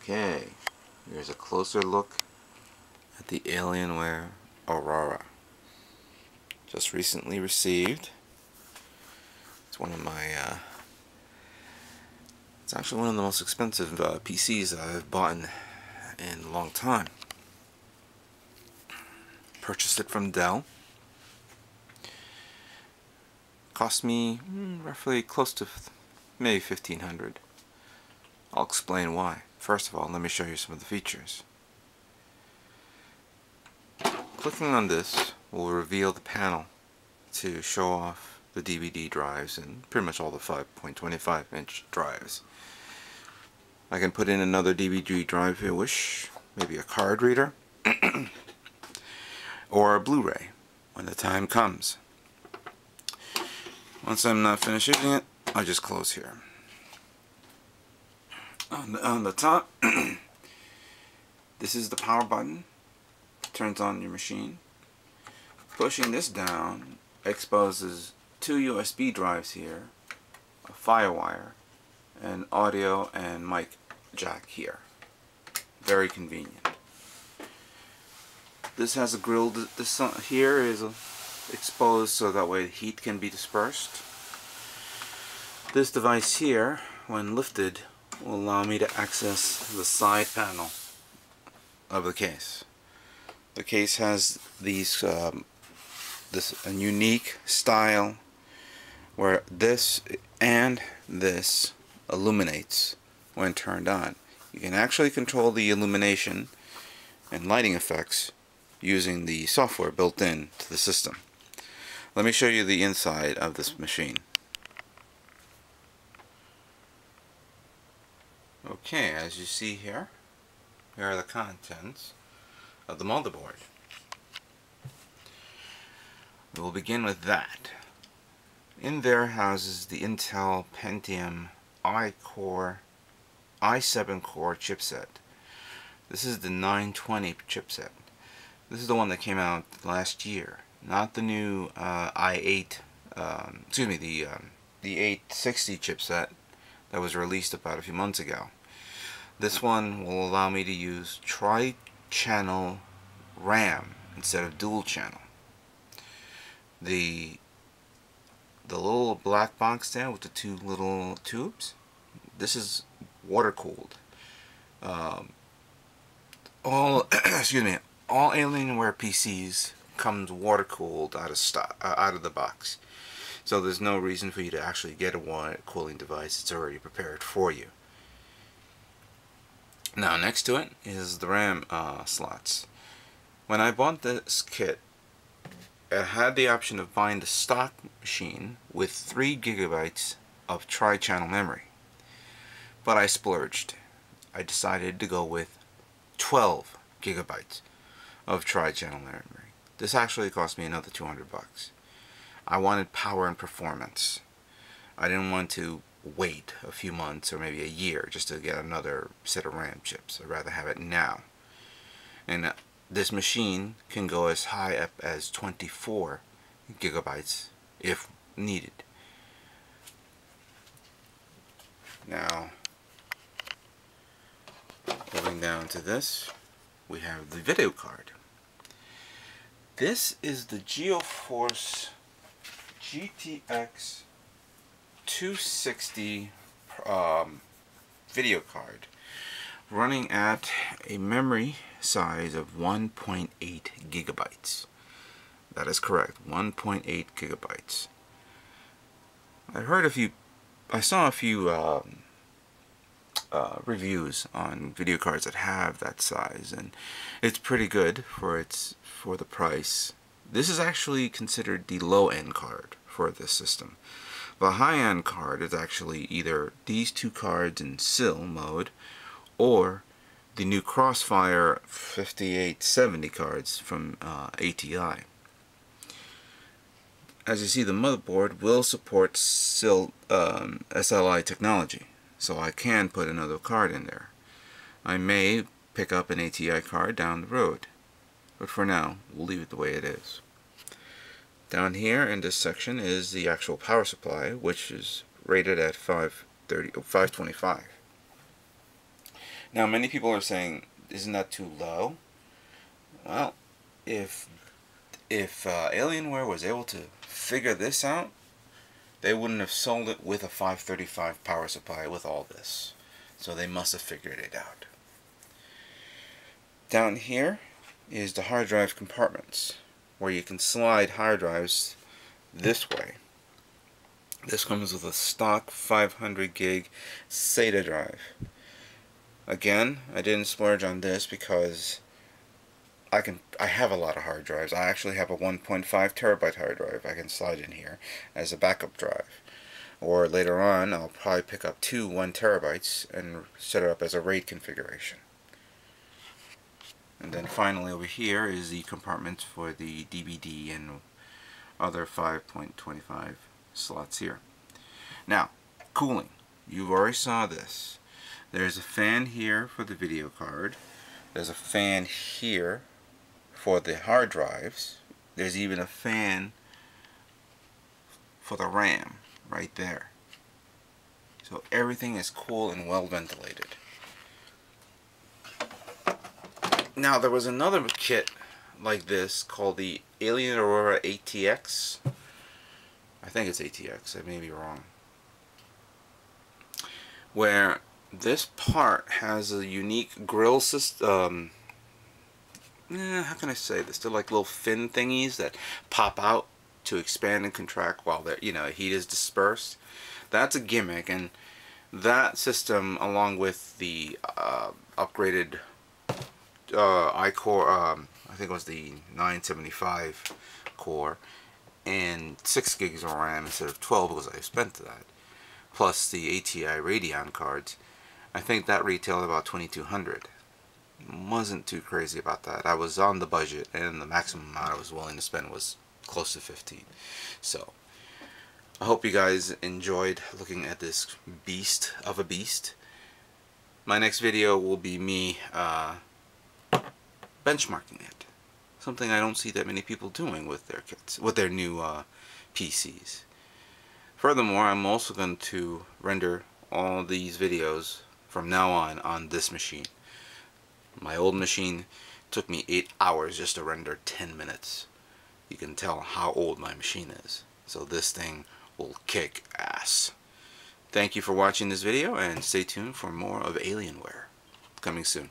Okay, here's a closer look at the Alienware Aurora. Just recently received. It's one of my, it's actually one of the most expensive PCs I've bought in a long time. Purchased it from Dell. Cost me roughly close to maybe $1,500. I'll explain why. First of all, let me show you some of the features. Clicking on this will reveal the panel to show off the DVD drives and pretty much all the 5.25-inch drives. I can put in another DVD drive if I wish, maybe a card reader, or a Blu-ray when the time comes. Once I'm not finished using it, I'll just close here. On the top, this is the power button. Turns on your machine. Pushing this down exposes two USB drives here, a FireWire, and audio and mic jack here. Very convenient. This has a grill. This here is exposed so that way the heat can be dispersed. This device here, when lifted, will allow me to access the side panel of the case. The case has these a unique style where this and this illuminates when turned on. You can actually control the illumination and lighting effects using the software built in to the system. Let me show you the inside of this machine. Okay, as you see here are the contents of the motherboard. We'll begin with that. In there houses the Intel Pentium i7 core chipset. This is the 920 chipset. This is the one that came out last year, not the new the 860 chipset that was released about a few months ago. This one will allow me to use tri-channel RAM instead of dual channel. The little black box there with the two little tubes, this is water cooled. All all Alienware PCs comes water cooled out of the box. So there's no reason for you to actually get a water cooling device. It's already prepared for you. Now next to it is the RAM slots. When I bought this kit, it had the option of buying the stock machine with 3 GB of tri-channel memory. But I splurged. I decided to go with 12 GB of tri-channel memory. This actually cost me another $200. I wanted power and performance. I didn't want to wait a few months or maybe a year just to get another set of RAM chips. I'd rather have it now. And this machine can go as high up as 24 GB if needed. Now, going down to this, we have the video card. This is the GeoForce GTX 260 video card, running at a memory size of 1.8 GB. That is correct, 1.8 GB. I saw a few reviews on video cards that have that size, and it's pretty good for the price. This is actually considered the low-end card for this system. The high-end card is actually either these two cards in SIL mode or the new Crossfire 5870 cards from ATI. As you see, the motherboard will support SIL SLI technology, so I can put another card in there. I may pick up an ATI card down the road, but for now we'll leave it the way it is. Down here in this section is the actual power supply, which is rated at 525. Now many people are saying, isn't that too low? Well, if Alienware was able to figure this out, they wouldn't have sold it with a 535 power supply with all this. So they must have figured it out. Down here is the hard drive compartments, where you can slide hard drives this way. This comes with a stock 500 gig SATA drive. Again, I didn't splurge on this because I have a lot of hard drives. I actually have a 1.5 terabyte hard drive I can slide in here as a backup drive. Or later on, I'll probably pick up two 1 terabytes and set it up as a RAID configuration. And then finally over here is the compartment for the DVD and other 5.25 slots here. Now, cooling. You already saw this. There's a fan here for the video card. There's a fan here for the hard drives. There's even a fan for the RAM right there. So everything is cool and well ventilated. Now there was another kit like this called the Alienware Aurora ATX. I think it's ATX, I may be wrong. Where this part has a unique grill system. How can I say this? They're like little fin thingies that pop out to expand and contract while they're, heat is dispersed. That's a gimmick, and that system, along with the upgraded i-Core, I think it was the 975 core, and 6 gigs of RAM instead of 12 because I spent that, plus the ATI Radeon cards, I think that retailed about $2,200. Wasn't too crazy about that. I was on the budget, and the maximum amount I was willing to spend was close to 15. So I hope you guys enjoyed looking at this beast of a beast. My next video will be me benchmarking it. Something I don't see that many people doing with their kits, with their new PCs. Furthermore, I'm also going to render all these videos from now on this machine. My old machine took me 8 hours just to render 10 minutes. You can tell how old my machine is. So this thing will kick ass. Thank you for watching this video, and stay tuned for more of Alienware. Coming soon.